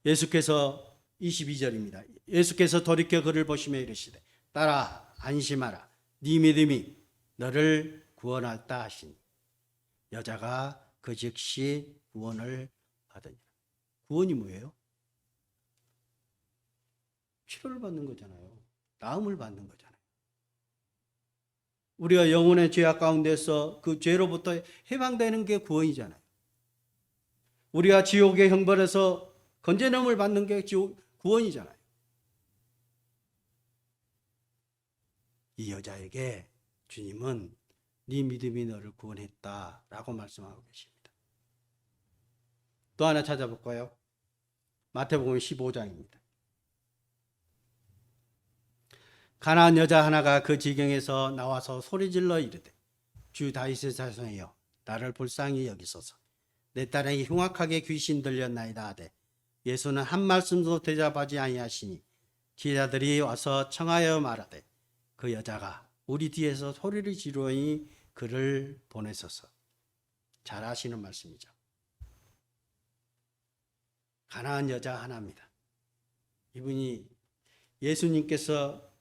예수께서 22절입니다. 예수께서 돌이켜 그를 보시며 이르시되 딸아 안심하라 네 믿음이 너를 구원하였다 하시니 여자가 그 즉시 구원을 받으니라. 구원이 뭐예요? 치료를 받는 거잖아요. 나음을 받는 거잖아요. 우리가 영혼의 죄악 가운데서 그 죄로부터 해방되는 게 구원이잖아요. 우리가 지옥의 형벌에서 건져냄을 받는 게 구원이잖아요. 이 여자에게 주님은 네 믿음이 너를 구원했다라고 말씀하고 계십니다. 또 하나 찾아볼까요? 마태복음 15장입니다. 가나안 여자 하나가 그 지경에서 나와서 소리질러 이르되 주 다윗의 자손이여 나를 불쌍히 여기소서. 내 딸에게 흉악하게 귀신 들렸나이다 하되 예수는 한 말씀도 대답하지 아니하시니 제자들이 와서 청하여 말하되 그 여자가 우리 뒤에서 소리를 지르니 그를 보내소서. 잘 아시는 말씀이죠. 가나안 여자 하나입니다. 이분이 예수님께서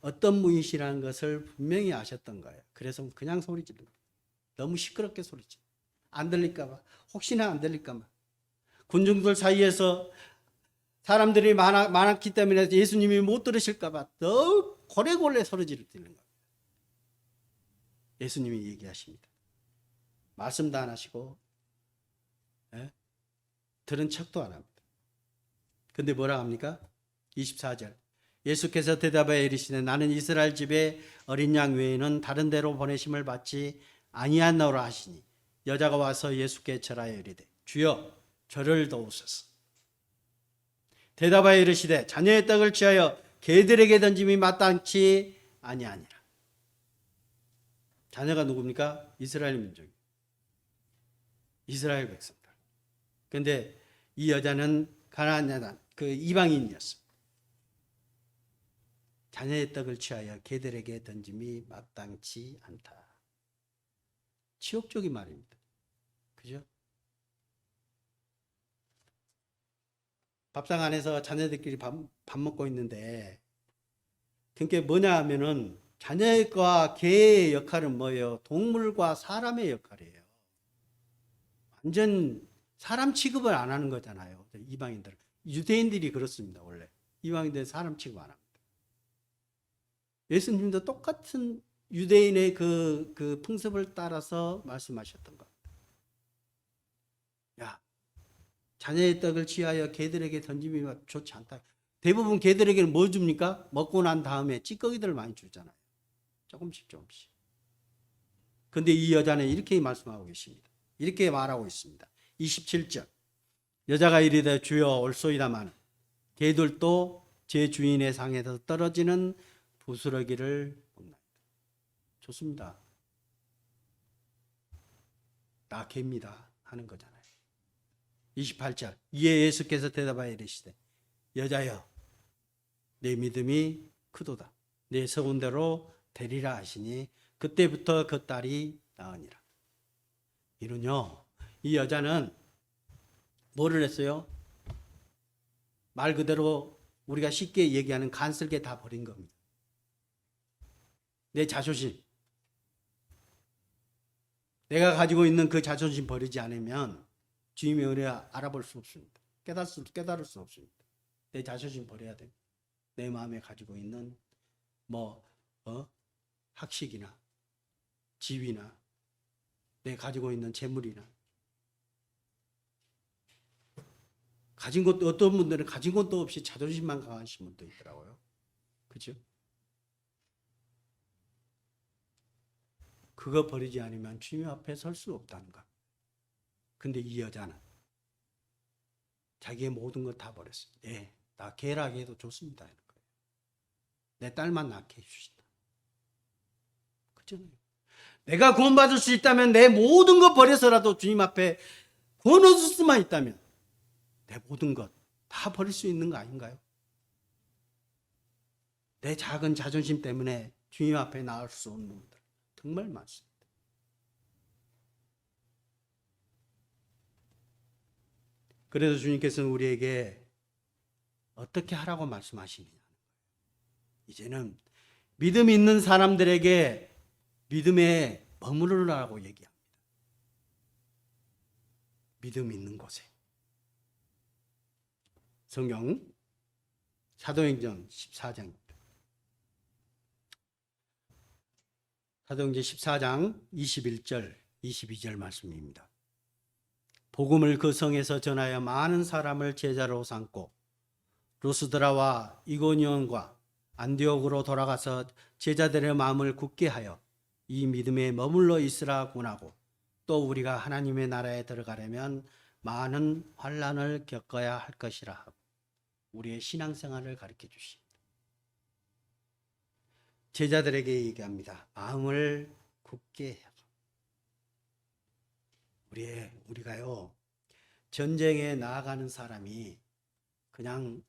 어떤 분이시라는 것을 분명히 아셨던 거예요. 그래서 그냥 소리 지르는 거예요. 너무 시끄럽게 소리 지르는 거예요. 안 들릴까 봐. 혹시나 안 들릴까 봐. 군중들 사이에서 사람들이 많았기 때문에 예수님이 못 들으실까 봐 더욱 고래고래 소리 지르는 거예요. 예수님이 얘기하십니다. 말씀도 안 하시고 들은 척도 안 합니다. 근데 뭐라 합니까? 24절. 예수께서 대답하여 이르시되 나는 이스라엘 집에 어린 양 외에는 다른 데로 보내심을 받지 아니하노라 하시니 여자가 와서 예수께 절하여 이르되 주여 저를 도우소서. 대답하여 이르시되 자녀의 떡을 취하여 개들에게 던짐이 마땅치 아니하니라. 자녀가 누굽니까? 이스라엘 민족이에요. 이스라엘 백성들. 그런데 이 여자는 가나안 여자, 그 이방인이었습니다. 자녀의 떡을 취하여 개들에게 던짐이 마땅치 않다. 치욕적인 말입니다. 그죠? 밥상 안에서 자녀들끼리 밥 먹고 있는데 그게 뭐냐 하면은 자녀과 개의 역할은 뭐예요? 동물과 사람의 역할이에요. 완전 사람 취급을 안 하는 거잖아요. 이방인들은. 유대인들이 그렇습니다. 원래. 이방인들은 사람 취급 안 합니다. 예수님도 똑같은 유대인의 그 풍습을 따라서 말씀하셨던 겁니다. 야, 자녀의 떡을 취하여 개들에게 던짐이 좋지 않다. 대부분 개들에게는 뭐 줍니까? 먹고 난 다음에 찌꺼기들을 많이 주잖아요. 조금씩. 그런데 이 여자는 이렇게 말씀하고 계십니다. 이렇게 말하고 있습니다. 27절. 여자가 이르되 주여 올소이다마는 개들도 제 주인의 상에서 떨어지는 부스러기를 먹나이다. 좋습니다. 나 개입니다 하는 거잖아요. 28절. 이에 예수께서 대답하여 이르시되 여자여 내 믿음이 크도다. 내 서운대로 되리라 하시니 그때부터 그 딸이 나으니라. 이는요, 이 여자는 뭐를 했어요? 말 그대로 우리가 쉽게 얘기하는 간슬게 다 버린 겁니다. 내 자존심, 내가 가지고 있는 그 자존심 버리지 않으면 주님의 은혜 알아볼 수 없습니다. 깨달을 수 없습니다. 내 자존심 버려야 됩니다. 내 마음에 가지고 있는 학식이나 지위나 내 가지고 있는 재물이나 가진 것도 어떤 분들은 가진 것도 없이 자존심만 강하신 분도 있더라고요. 그죠? 그거 버리지 않으면 주님 앞에 설 수 없다는 것. 근데 이 여자는 자기의 모든 걸 다 버렸어요. 예, 나 계략 해도 좋습니다. 이런 거예요. 내 딸만 낳게 해주신다. 그렇잖아요. 내가 구원받을 수 있다면 내 모든 것 버려서라도 주님 앞에 구원 얻을 수만 있다면 내 모든 것 다 버릴 수 있는 거 아닌가요? 내 작은 자존심 때문에 주님 앞에 나올 수 없는 분들 정말 많습니다. 그래서 주님께서는 우리에게 어떻게 하라고 말씀하시느냐. 이제는 믿음 있는 사람들에게 믿음에 머무르라고 얘기합니다. 믿음 있는 곳에. 성경 사도행전 14장입니다. 사도행전 14장 21절 22절 말씀입니다. 복음을 그 성에서 전하여 많은 사람을 제자로 삼고 루스드라와 이고니온과 안디옥으로 돌아가서 제자들의 마음을 굳게 하여 이 믿음에 머물러 있으라 권하고 또 우리가 하나님의 나라에 들어가려면 많은 환난을 겪어야 할 것이라 하고 우리의 신앙생활을 가르쳐 주십니다. 제자들에게 얘기합니다. 마음을 굳게 하고 우리가요 전쟁에 나아가는 사람이 그냥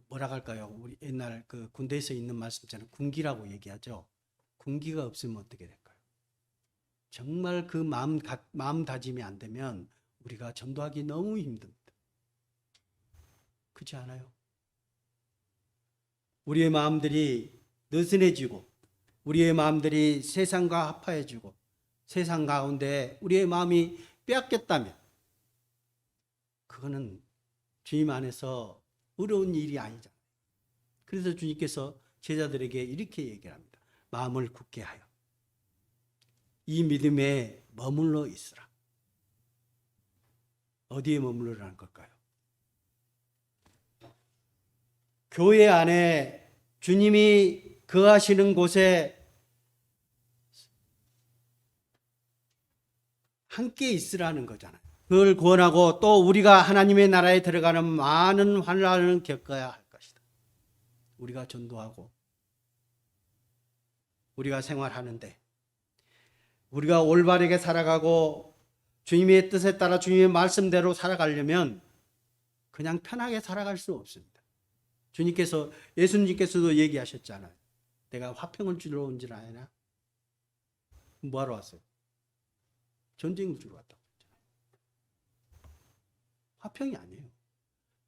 뭐라 할까요? 우리 옛날 군대에서 있는 말씀처럼 군기라고 얘기하죠. 군기가 없으면 어떻게 될까요? 정말 그 마음 다짐이 안 되면 우리가 전도하기 너무 힘듭니다. 그렇지 않아요? 우리의 마음들이 느슨해지고 우리의 마음들이 세상과 합하여지고 세상 가운데 우리의 마음이 빼앗겼다면 그거는 주님 안에서 어려운 일이 아니잖아요. 그래서 주님께서 제자들에게 이렇게 얘기를 합니다. 마음을 굳게 하여 이 믿음에 머물러 있으라. 어디에 머물러라는 걸까요? 교회 안에 주님이 거하시는 곳에 함께 있으라는 거잖아요. 그걸 구원하고 또 우리가 하나님의 나라에 들어가는 많은 환난을 겪어야 할 것이다. 우리가 전도하고 우리가 생활하는데 우리가 올바르게 살아가고 주님의 뜻에 따라 주님의 말씀대로 살아가려면 그냥 편하게 살아갈 수 없습니다. 예수님께서도 얘기하셨잖아요. 내가 화평을 주러 온 줄 아나? 뭐하러 왔어요? 전쟁을 주러 왔다고 했잖아요. 화평이 아니에요.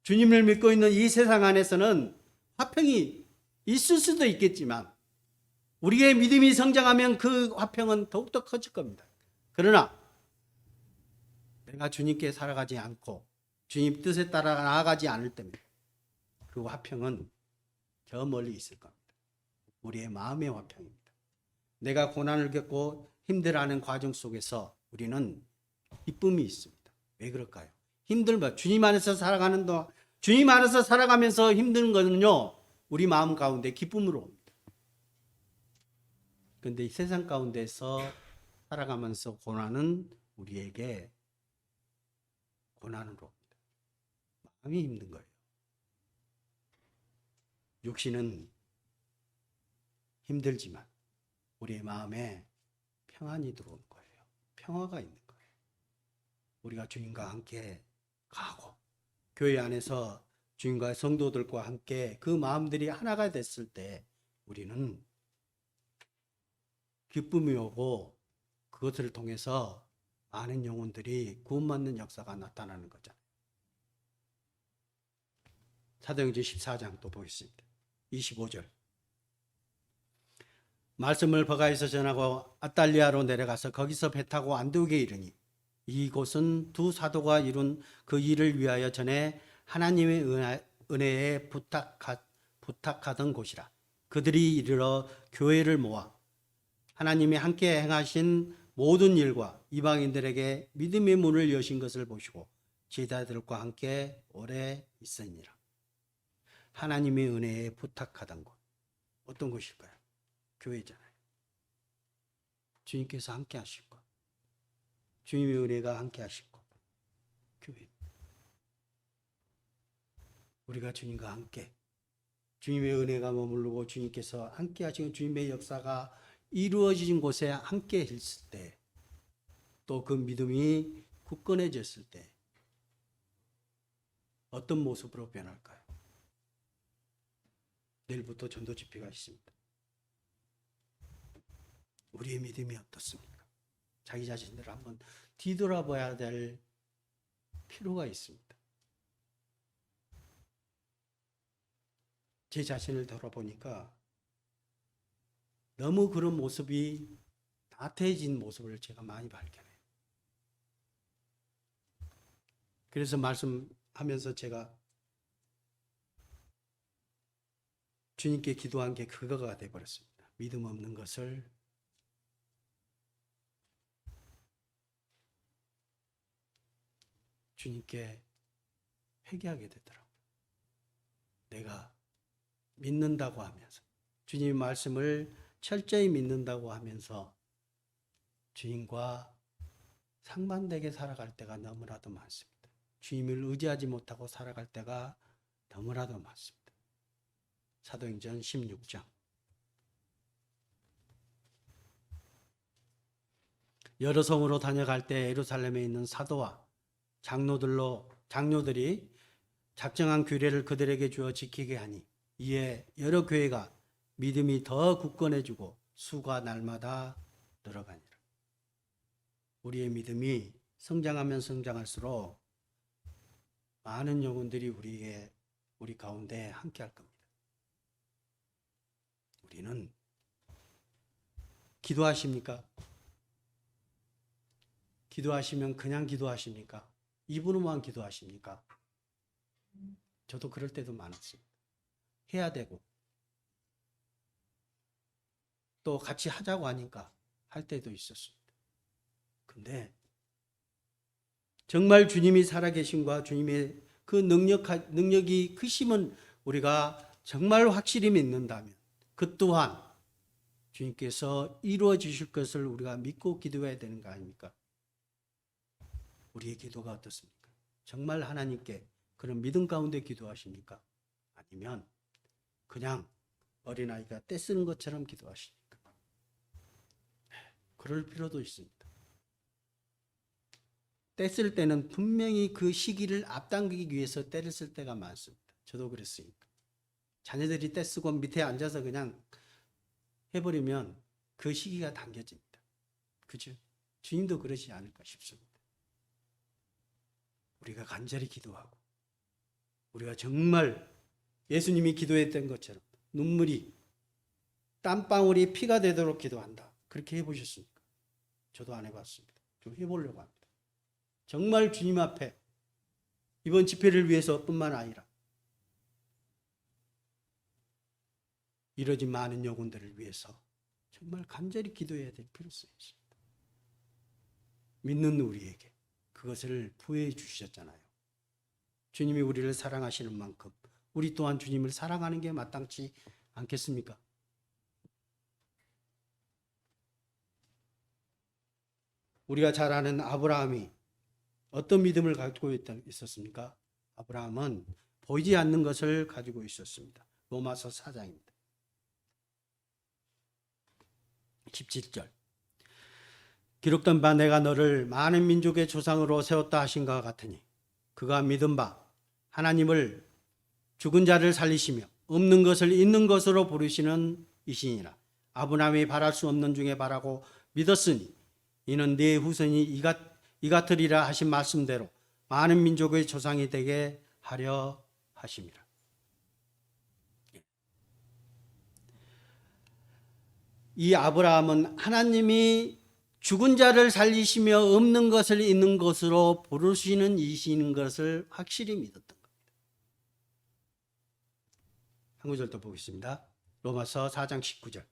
주님을 믿고 있는 이 세상 안에서는 화평이 있을 수도 있겠지만 우리의 믿음이 성장하면 그 화평은 더욱더 커질 겁니다. 그러나 내가 주님께 살아가지 않고 주님 뜻에 따라 나아가지 않을 때면 그 화평은 저 멀리 있을 겁니다. 우리의 마음의 화평입니다. 내가 고난을 겪고 힘들어하는 과정 속에서 우리는 기쁨이 있습니다. 왜 그럴까요? 주님 안에서 살아가는 동안 주님 안에서 살아가면서 힘든 거는요 우리 마음 가운데 기쁨으로 옵니다. 그런데 이 세상 가운데서 살아가면서 고난은 우리에게 고난으로 옵니다. 마음이 힘든 거예요. 육신은 힘들지만 우리의 마음에 평안이 들어오는 거예요. 평화가 있는 거예요. 우리가 주님과 함께 가고 교회 안에서 주님과 성도들과 함께 그 마음들이 하나가 됐을 때 우리는 기쁨이 오고 그것을 통해서 많은 영혼들이 구원받는 역사가 나타나는 거잖아요. 사도행전 14장 또 보겠습니다. 25절. 말씀을 버가에서 전하고 아달리아로 내려가서 거기서 배 타고 안디옥에 이르니 이곳은 두 사도가 이룬 그 일을 위하여 전에 하나님의 은혜에 부탁하던 곳이라. 그들이 이르러 교회를 모아 하나님이 함께 행하신 모든 일과 이방인들에게 믿음의 문을 여신 것을 보시고 제자들과 함께 오래 있으니라. 하나님의 은혜에 부탁하던 곳, 어떤 곳일까요? 교회잖아요. 주님께서 함께 하실 것, 주님의 은혜가 함께 하실 것, 교회. 우리가 주님과 함께, 주님의 은혜가 머무르고 주님께서 함께 하시는 주님의 역사가 이루어진 곳에 함께 있을 때, 또 그 믿음이 굳건해졌을 때 어떤 모습으로 변할까요? 내일부터 전도 집회가 있습니다. 우리의 믿음이 어떻습니까? 자기 자신들을 한번 뒤돌아봐야 될 필요가 있습니다. 제 자신을 돌아보니까 너무 그런 모습이 나태해진 모습을 제가 많이 발견해요. 그래서 말씀하면서 제가 주님께 기도한 게 그거가 되어버렸습니다. 믿음 없는 것을 주님께 회개하게 되더라고요. 내가 믿는다고 하면서, 주님의 말씀을 철저히 믿는다고 하면서 주님과 상반되게 살아갈 때가 너무나도 많습니다. 주님을 의지하지 못하고 살아갈 때가 너무나도 많습니다. 사도행전 16장. 여러 성으로 다녀갈 때 예루살렘에 있는 사도와 장로들이 작정한 규례를 그들에게 주어 지키게 하니 이에 여러 교회가 믿음이 더 굳건해지고 수가 날마다 늘어가니라. 우리의 믿음이 성장하면 성장할수록 많은 영혼들이 우리 가운데 함께할 겁니다. 우리는 기도하십니까? 기도하시면 그냥 기도하십니까? 입으로만 기도하십니까? 저도 그럴 때도 많았습니다. 해야 되고 또 같이 하자고 하니까 할 때도 있었습니다. 근데 정말 주님이 살아계심과 주님의 그 능력이 크심은 우리가 정말 확실히 믿는다면 그 또한 주님께서 이루어 주실 것을 우리가 믿고 기도해야 되는 거 아닙니까? 우리의 기도가 어떻습니까? 정말 하나님께 그런 믿음 가운데 기도하십니까? 아니면 그냥 어린아이가 떼쓰는 것처럼 기도하십니까? 그럴 필요도 있습니다. 떼쓸 때는 분명히 그 시기를 앞당기기 위해서 때를 쓸 때가 많습니다. 저도 그랬으니까. 자녀들이 떼쓰고 밑에 앉아서 그냥 해버리면 그 시기가 당겨집니다. 그죠? 주님도 그러지 않을까 싶습니다. 우리가 간절히 기도하고 우리가 정말 예수님이 기도했던 것처럼 눈물이 땀방울이 피가 되도록 기도한다. 그렇게 해보셨습니까? 저도 안 해봤습니다. 좀 해보려고 합니다. 정말 주님 앞에 이번 집회를 위해서뿐만 아니라 이러진 많은 영혼들을 위해서 정말 간절히 기도해야 될 필요성이 있습니다. 믿는 우리에게 그것을 부여해 주셨잖아요. 주님이 우리를 사랑하시는 만큼 우리 또한 주님을 사랑하는 게 마땅치 않겠습니까? 우리가 잘 아는 아브라함이 어떤 믿음을 가지고 있었습니까? 아브라함은 보이지 않는 것을 가지고 있었습니다. 로마서 4장입니다. 17절. 기록된 바 내가 너를 많은 민족의 조상으로 세웠다 하신 것 같으니 그가 믿은 바 하나님을 죽은 자를 살리시며 없는 것을 있는 것으로 부르시는 이시니라. 아브라함이 바랄 수 없는 중에 바라고 믿었으니 이는 네 후손이 이 같으리라 하신 말씀대로 많은 민족의 조상이 되게 하려 하심이라. 이 아브라함은 하나님이 죽은 자를 살리시며 없는 것을 있는 것으로 부르시는 이시는 것을 확실히 믿었던 겁니다. 한 구절 더 보겠습니다. 로마서 4장 19절.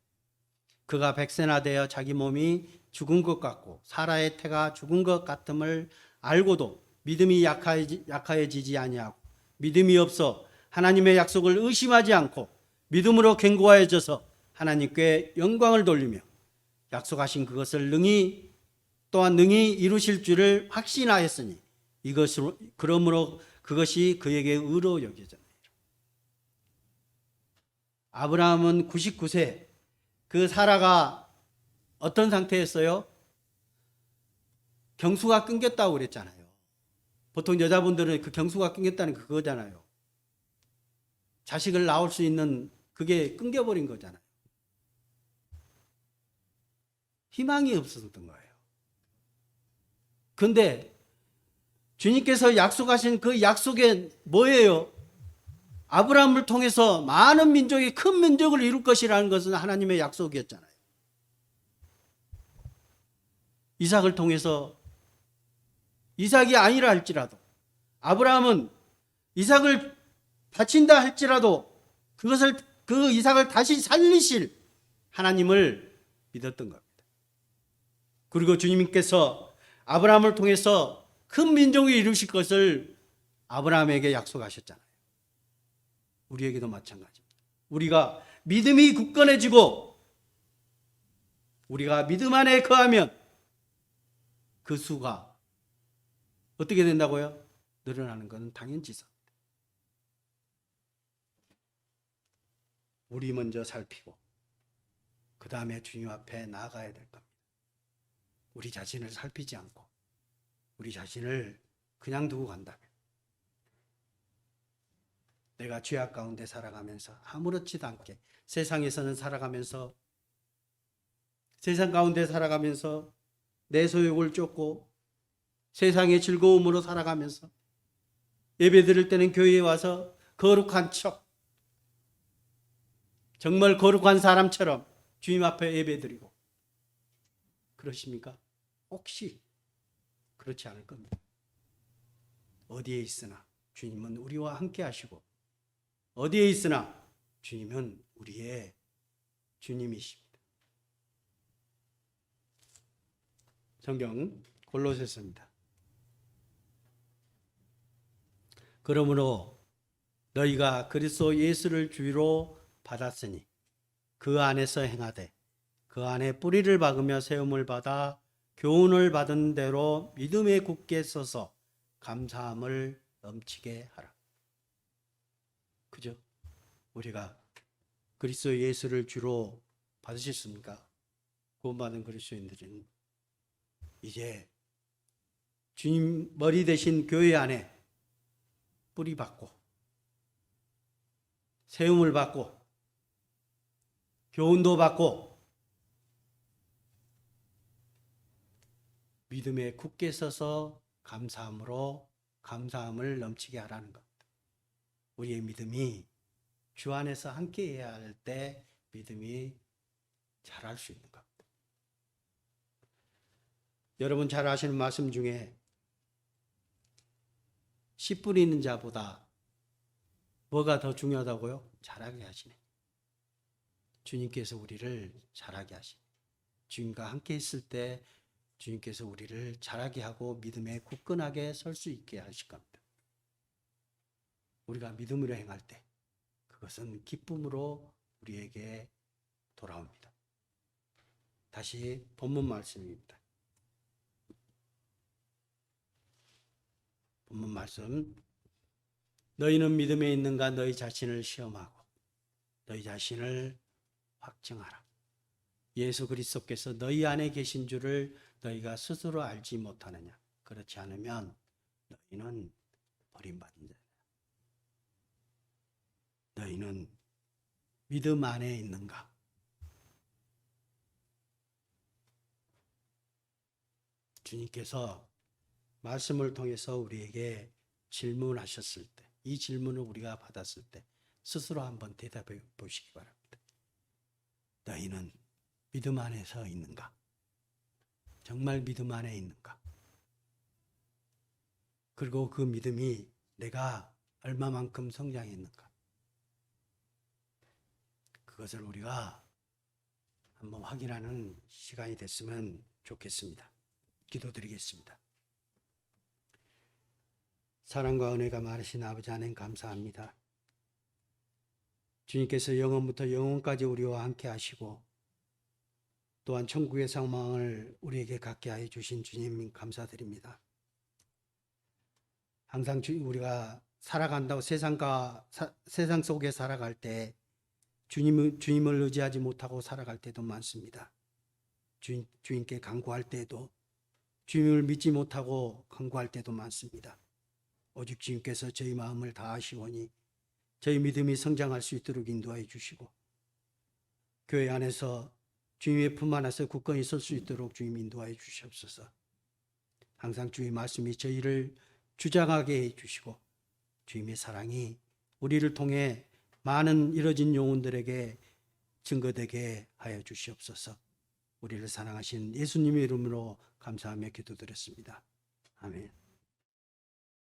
그가 백세나 되어 자기 몸이 죽은 것 같고 사라의 태가 죽은 것 같음을 알고도 믿음이 약하여지지 아니하고 믿음이 없어 하나님의 약속을 의심하지 않고 믿음으로 견고하여져서 하나님께 영광을 돌리며 약속하신 그것을 또한 능히 이루실 줄을 확신하였으니 이것으로 그러므로 그것이 그에게 의로 여겨졌네요. 아브라함은 99세, 그 사라가 어떤 상태였어요? 경수가 끊겼다고 그랬잖아요. 보통 여자분들은 그 경수가 끊겼다는 그거잖아요. 자식을 낳을 수 있는 그게 끊겨버린 거잖아요. 희망이 없었던 거예요. 그런데 주님께서 약속하신 그 약속에 뭐예요? 아브라함을 통해서 많은 민족이 큰 민족을 이룰 것이라는 것은 하나님의 약속이었잖아요. 이삭을 통해서 이삭이 아니라 할지라도 아브라함은 이삭을 바친다 할지라도 그 이삭을 다시 살리실 하나님을 믿었던 겁니다. 그리고 주님께서 아브라함을 통해서 큰 민족을 이루실 것을 아브라함에게 약속하셨잖아요. 우리에게도 마찬가지입니다. 우리가 믿음이 굳건해지고 우리가 믿음 안에 거하면 그 수가 어떻게 된다고요? 늘어나는 것은 당연지사입니다. 우리 먼저 살피고 그 다음에 주님 앞에 나아가야 될 겁니다. 우리 자신을 살피지 않고 우리 자신을 그냥 두고 간다면 내가 죄악 가운데 살아가면서 아무렇지도 않게 세상에서는 살아가면서 세상 가운데 살아가면서 내 소욕을 쫓고 세상의 즐거움으로 살아가면서 예배 드릴 때는 교회에 와서 거룩한 척 정말 거룩한 사람처럼 주님 앞에 예배 드리고 그러십니까? 혹시 그렇지 않을 겁니다. 어디에 있으나 주님은 우리와 함께 하시고 어디에 있으나 주님은 우리의 주님이십니다. 성경 골로새서입니다. 그러므로 너희가 그리스도 예수를 주로 받았으니 그 안에서 행하되 그 안에 뿌리를 박으며 세움을 받아 교훈을 받은 대로 믿음에 굳게 서서 감사함을 넘치게 하라. 그죠? 우리가 그리스도 예수를 주로 받으셨습니까? 구원받은 그리스도인들은 이제 주님 머리 대신 교회 안에 뿌리 받고 세움을 받고 교훈도 받고 믿음에 굳게 서서 감사함을 넘치게 하라는 겁니다. 우리의 믿음이 주 안에서 함께 해야 할 때 믿음이 자랄 수 있는 겁니다. 여러분 잘 아시는 말씀 중에 씨 뿌리는 자보다 뭐가 더 중요하다고요? 자라게 하시네. 주님께서 우리를 자라게 하시네. 주님과 함께 있을 때 주님께서 우리를 자라게 하고 믿음에 굳건하게 설 수 있게 하실 겁니다. 우리가 믿음으로 행할 때 그것은 기쁨으로 우리에게 돌아옵니다. 다시 본문 말씀입니다. 본문 말씀. 너희는 믿음에 있는가 너희 자신을 시험하고 너희 자신을 확증하라. 예수 그리스도께서 너희 안에 계신 줄을 너희가 스스로 알지 못하느냐. 그렇지 않으면 너희는 버림받은 자다. 너희는 믿음 안에 있는가? 주님께서 말씀을 통해서 우리에게 질문하셨을 때, 이 질문을 우리가 받았을 때 스스로 한번 대답해 보시기 바랍니다. 너희는 믿음 안에서 있는가? 정말 믿음 안에 있는가? 그리고 그 믿음이 내가 얼마만큼 성장했는가? 그것을 우리가 한번 확인하는 시간이 됐으면 좋겠습니다. 기도드리겠습니다. 사랑과 은혜가 많으신 아버지 하나님 감사합니다. 주님께서 영원부터 영원까지 우리와 함께 하시고 또한 천국의 상망을 우리에게 갖게 하여 주신 주님 감사드립니다. 항상 우리가 살아간다고 세상 속에 살아갈 때 주님을 의지하지 못하고 살아갈 때도 많습니다. 주님께 간구할 때도 주님을 믿지 못하고 간구할 때도 많습니다. 오직 주님께서 저희 마음을 다하시오니 저희 믿음이 성장할 수 있도록 인도하여 주시고 교회 안에서 주님의 품 안에서 굳건히 설 수 있도록 주님 인도하여 주시옵소서. 항상 주의 말씀이 저희를 주장하게 해주시고 주님의 사랑이 우리를 통해 많은 잃어진 영혼들에게 증거되게 하여 주시옵소서. 우리를 사랑하신 예수님의 이름으로 감사하며 기도드렸습니다. 아멘.